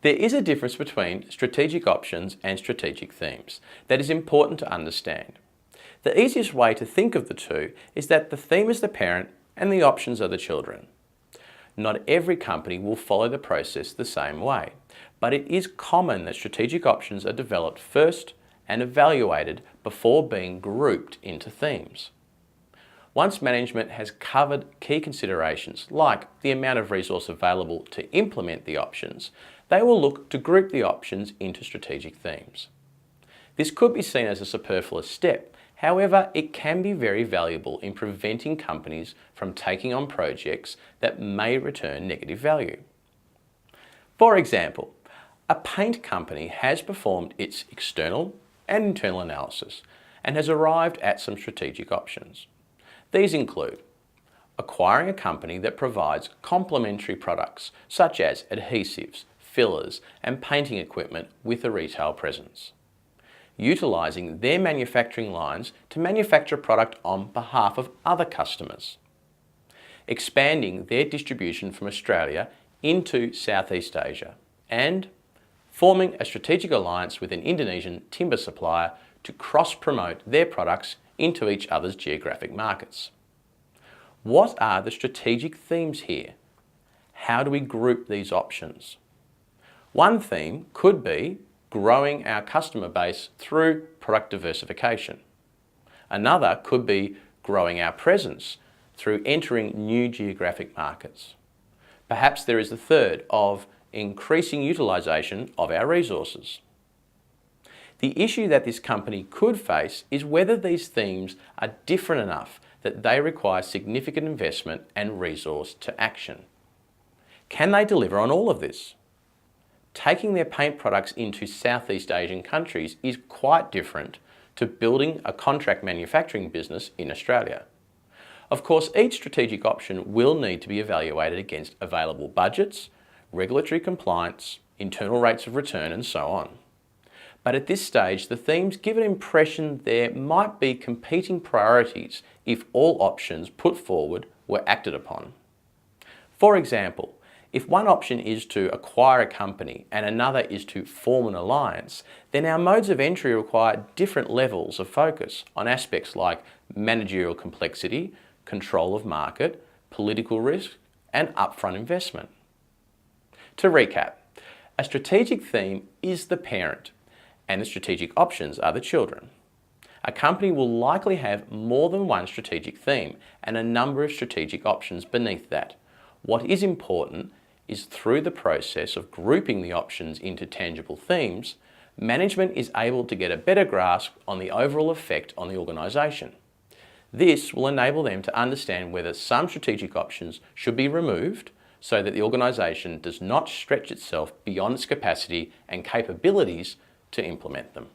There is a difference between strategic options and strategic themes that is important to understand. The easiest way to think of the two is that the theme is the parent and the options are the children. Not every company will follow the process the same way, but it is common that strategic options are developed first and evaluated before being grouped into themes. Once management has covered key considerations like the amount of resource available to implement the options, they will look to group the options into strategic themes. This could be seen as a superfluous step. However, it can be very valuable in preventing companies from taking on projects that may return negative value. For example, a paint company has performed its external and internal analysis and has arrived at some strategic options. These include acquiring a company that provides complementary products such as adhesives, fillers and painting equipment with a retail presence, utilising their manufacturing lines to manufacture product on behalf of other customers, expanding their distribution from Australia into Southeast Asia, and forming a strategic alliance with an Indonesian timber supplier to cross-promote their products into each other's geographic markets. What are the strategic themes here? How do we group these options? One theme could be growing our customer base through product diversification. Another could be growing our presence through entering new geographic markets. Perhaps there is a third of increasing utilisation of our resources. The issue that this company could face is whether these themes are different enough that they require significant investment and resource to action. Can they deliver on all of this? Taking their paint products into Southeast Asian countries is quite different to building a contract manufacturing business in Australia. Of course, each strategic option will need to be evaluated against available budgets, regulatory compliance, internal rates of return and so on. But at this stage, the themes give an impression there might be competing priorities if all options put forward were acted upon. For example, if one option is to acquire a company and another is to form an alliance, then our modes of entry require different levels of focus on aspects like managerial complexity, control of market, political risk, and upfront investment. To recap, a strategic theme is the parent, and the strategic options are the children. A company will likely have more than one strategic theme and a number of strategic options beneath that. What is important is through the process of grouping the options into tangible themes, management is able to get a better grasp on the overall effect on the organisation. This will enable them to understand whether some strategic options should be removed so that the organisation does not stretch itself beyond its capacity and capabilities to implement them.